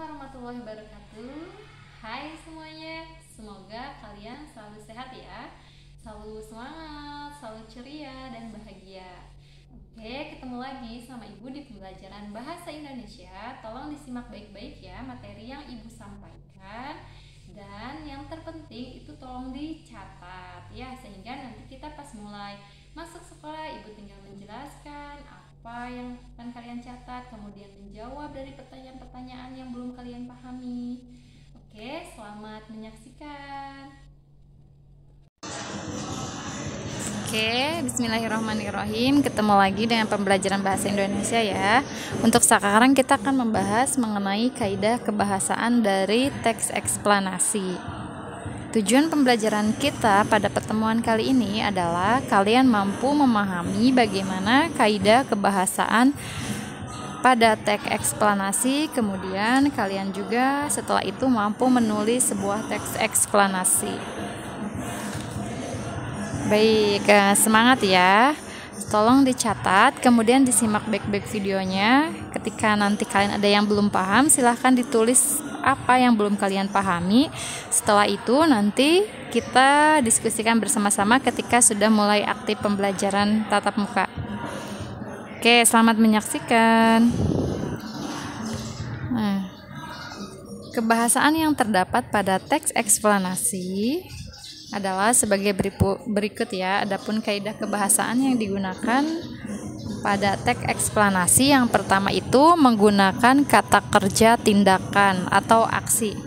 warahmatullahi wabarakatuh. Hai semuanya, semoga kalian selalu sehat ya, selalu semangat, selalu ceria dan bahagia. Oke, ketemu lagi sama Ibu di pembelajaran Bahasa Indonesia. Tolong disimak baik-baik ya materi yang Ibu sampaikan. Dan yang terpenting itu tolong dicatat ya, sehingga nanti kita pas mulai masuk sekolah Ibu tinggal menjelaskan apa yang akan kalian catat, kemudian menjawab dari pertanyaan-pertanyaan yang belum kalian pahami. Oke, selamat menyaksikan. Oke, bismillahirrahmanirrahim. Ketemu lagi dengan pembelajaran bahasa Indonesia ya. Untuk sekarang kita akan membahas mengenai kaidah kebahasaan dari teks eksplanasi. Tujuan pembelajaran kita pada pertemuan kali ini adalah kalian mampu memahami bagaimana kaidah kebahasaan pada teks eksplanasi, kemudian kalian juga setelah itu mampu menulis sebuah teks eksplanasi. Baik, semangat ya. Tolong dicatat, kemudian disimak baik-baik videonya. Ketika nanti kalian ada yang belum paham, silahkan ditulis apa yang belum kalian pahami. Setelah itu nanti kita diskusikan bersama-sama ketika sudah mulai aktif pembelajaran tatap muka. Oke, selamat menyaksikan. Kebahasaan yang terdapat pada teks eksplanasi adalah sebagai berikut ya. Adapun kaidah kebahasaan yang digunakan pada teks eksplanasi yang pertama itu menggunakan kata kerja tindakan atau aksi.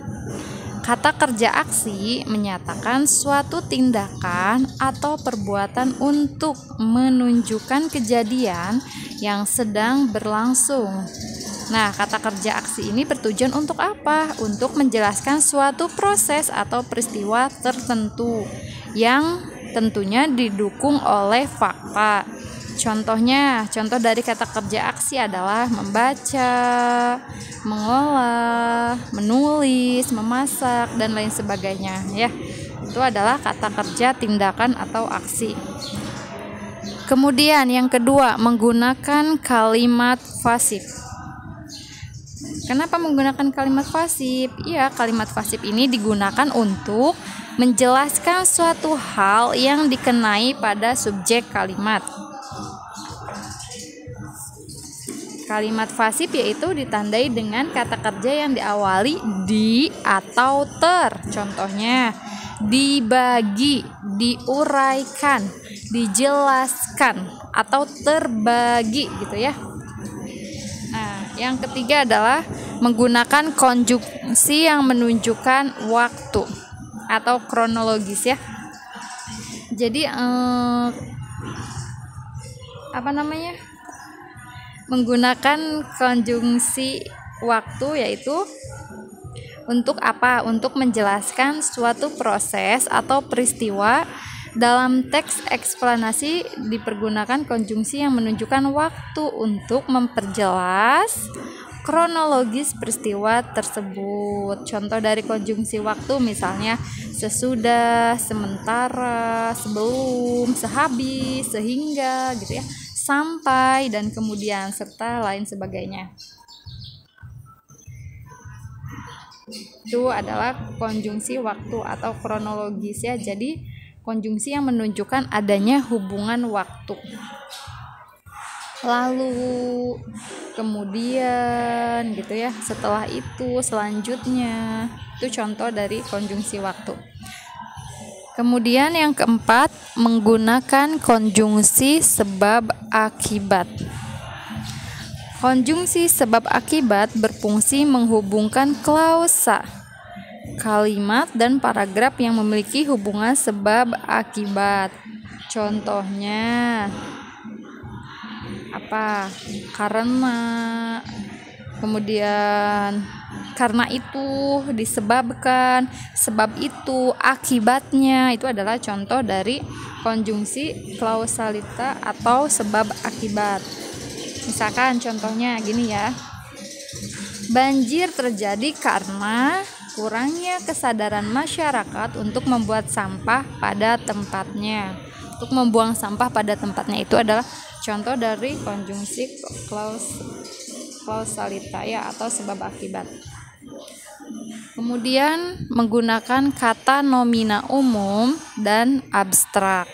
Kata kerja aksi menyatakan suatu tindakan atau perbuatan untuk menunjukkan kejadian yang sedang berlangsung. Nah, kata kerja aksi ini bertujuan untuk apa? Untuk menjelaskan suatu proses atau peristiwa tertentu yang tentunya didukung oleh fakta. Contoh dari kata kerja aksi adalah membaca, mengolah, menulis, memasak, dan lain sebagainya ya. Itu adalah kata kerja tindakan atau aksi. Kemudian yang kedua, menggunakan kalimat pasif. Kenapa menggunakan kalimat pasif? Ya, kalimat pasif ini digunakan untuk menjelaskan suatu hal yang dikenai pada subjek kalimat. Kalimat pasif yaitu ditandai dengan kata kerja yang diawali di atau ter. Contohnya, dibagi, diuraikan, dijelaskan, atau terbagi gitu ya. Nah, yang ketiga adalah menggunakan konjungsi yang menunjukkan waktu atau kronologis ya. Jadi menggunakan konjungsi waktu yaitu untuk apa? Untuk menjelaskan suatu proses atau peristiwa. Dalam teks eksplanasi dipergunakan konjungsi yang menunjukkan waktu untuk memperjelas kronologis peristiwa tersebut. Contoh dari konjungsi waktu misalnya sesudah, sementara, sebelum, sehabis, sehingga gitu ya, sampai, dan kemudian, serta lain sebagainya. Itu adalah konjungsi waktu atau kronologis ya. Jadi konjungsi yang menunjukkan adanya hubungan waktu. Lalu kemudian gitu ya, setelah itu, selanjutnya. Itu contoh dari konjungsi waktu. Kemudian yang keempat, menggunakan konjungsi sebab akibat. Konjungsi sebab akibat berfungsi menghubungkan klausa, kalimat, dan paragraf yang memiliki hubungan sebab akibat. Contohnya apa? Karena, kemudian karena itu, disebabkan, sebab itu, akibatnya. Itu adalah contoh dari konjungsi klausalita atau sebab akibat. Misalkan contohnya gini ya. Banjir terjadi karena kurangnya kesadaran masyarakat untuk membuat sampah pada tempatnya. Untuk membuang sampah pada tempatnya itu adalah contoh dari konjungsi klausalita ya, atau sebab akibat. Kemudian menggunakan kata nomina umum dan abstrak.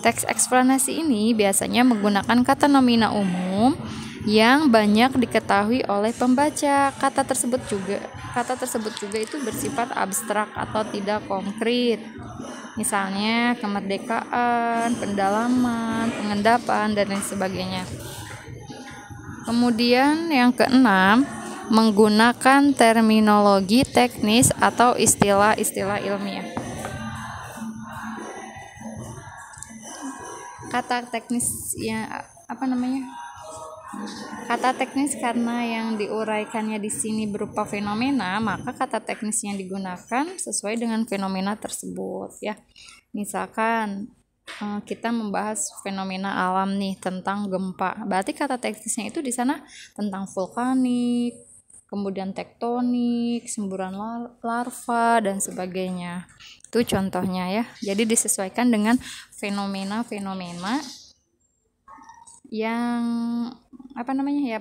Teks eksplanasi ini biasanya menggunakan kata nomina umum yang banyak diketahui oleh pembaca. Kata tersebut juga itu bersifat abstrak atau tidak konkret. Misalnya kemerdekaan, pendalaman, pengendapan, dan lain sebagainya. Kemudian yang keenam, menggunakan terminologi teknis atau istilah-istilah ilmiah. Kata teknis Kata teknis karena yang diuraikannya di sini berupa fenomena, maka kata teknis yang digunakan sesuai dengan fenomena tersebut ya. Misalkan kita membahas fenomena alam nih tentang gempa. Berarti kata teknisnya itu di sana tentang vulkanik, kemudian tektonik, semburan larva dan sebagainya. Itu contohnya ya. Jadi disesuaikan dengan fenomena-fenomena yang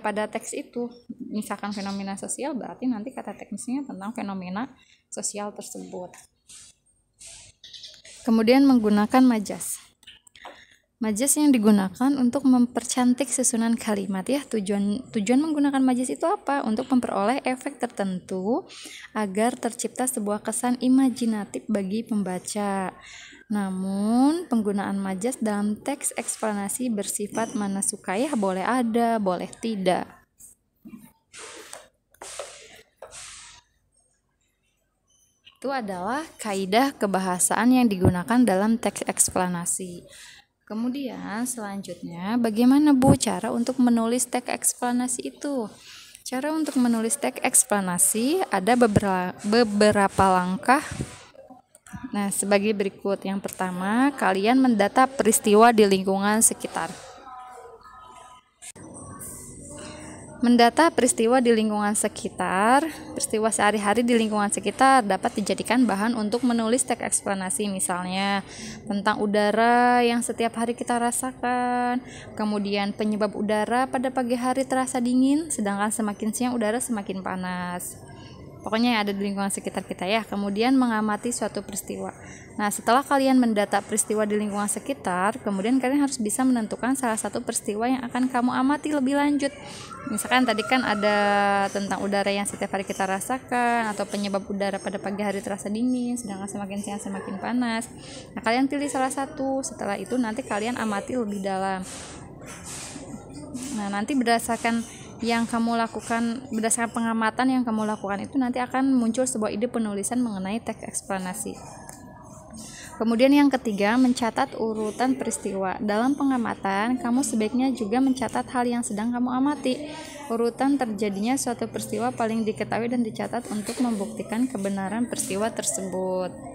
pada teks itu. Misalkan fenomena sosial, berarti nanti kata teknisnya tentang fenomena sosial tersebut. Kemudian menggunakan majas. Majas yang digunakan untuk mempercantik susunan kalimat ya. Tujuan menggunakan majas itu apa? Untuk memperoleh efek tertentu agar tercipta sebuah kesan imajinatif bagi pembaca. Namun, penggunaan majas dalam teks eksplanasi bersifat manasukai, boleh ada, boleh tidak. Itu adalah kaidah kebahasaan yang digunakan dalam teks eksplanasi. Kemudian selanjutnya, bagaimana Bu cara untuk menulis teks eksplanasi itu? Cara untuk menulis teks eksplanasi ada beberapa langkah. Nah, sebagai berikut. Yang pertama, kalian mendata peristiwa di lingkungan sekitar. Mendata peristiwa di lingkungan sekitar, peristiwa sehari-hari di lingkungan sekitar dapat dijadikan bahan untuk menulis teks eksplanasi, misalnya tentang udara yang setiap hari kita rasakan, kemudian penyebab udara pada pagi hari terasa dingin, sedangkan semakin siang udara semakin panas. Pokoknya yang ada di lingkungan sekitar kita ya. Kemudian mengamati suatu peristiwa. Nah, setelah kalian mendata peristiwa di lingkungan sekitar, kemudian kalian harus bisa menentukan salah satu peristiwa yang akan kamu amati lebih lanjut. Misalkan tadi kan ada tentang udara yang setiap hari kita rasakan, atau penyebab udara pada pagi hari terasa dingin, sedangkan semakin siang semakin panas. Nah, kalian pilih salah satu. Setelah itu nanti kalian amati lebih dalam. Nah, nanti berdasarkan pengamatan yang kamu lakukan itu nanti akan muncul sebuah ide penulisan mengenai teks eksplanasi. Kemudian yang ketiga, mencatat urutan peristiwa. Dalam pengamatan, kamu sebaiknya juga mencatat hal yang sedang kamu amati. Urutan terjadinya suatu peristiwa paling diketahui dan dicatat untuk membuktikan kebenaran peristiwa tersebut.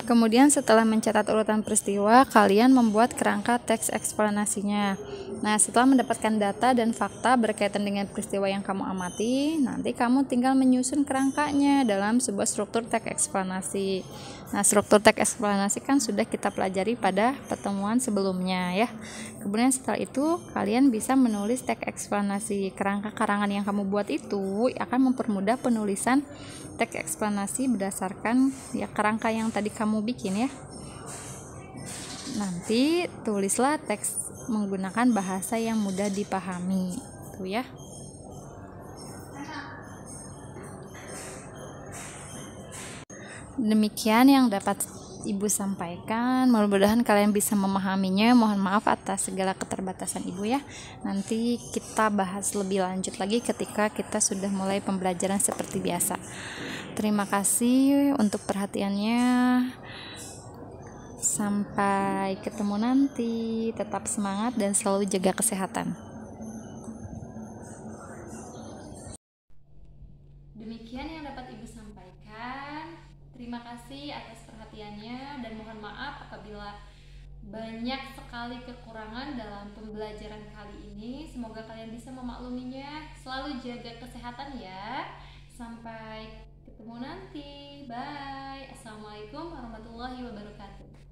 Kemudian setelah mencatat urutan peristiwa, kalian membuat kerangka teks eksplanasinya. Nah, setelah mendapatkan data dan fakta berkaitan dengan peristiwa yang kamu amati, nanti kamu tinggal menyusun kerangkanya dalam sebuah struktur teks eksplanasi. Nah, struktur teks eksplanasi kan sudah kita pelajari pada pertemuan sebelumnya ya. Kemudian setelah itu, kalian bisa menulis teks eksplanasi. Kerangka karangan yang kamu buat itu akan mempermudah penulisan teks eksplanasi berdasarkan ya kerangka yang tadi kamu bikin ya. Nanti tulislah teks menggunakan bahasa yang mudah dipahami tuh ya. Demikian yang dapat Ibu sampaikan. Mudah-mudahan kalian bisa memahaminya. Mohon maaf atas segala keterbatasan Ibu ya. Nanti kita bahas lebih lanjut lagi ketika kita sudah mulai pembelajaran seperti biasa. Terima kasih untuk perhatiannya. Sampai ketemu nanti. Tetap semangat dan selalu jaga kesehatan. Demikian yang dapat Ibu sampaikan. Terima kasih atas perhatiannya dan mohon maaf apabila banyak sekali kekurangan dalam pembelajaran kali ini. Semoga kalian bisa memakluminya. Selalu jaga kesehatan ya. Sampai ketemu nanti. Bye. Assalamualaikum warahmatullahi wabarakatuh.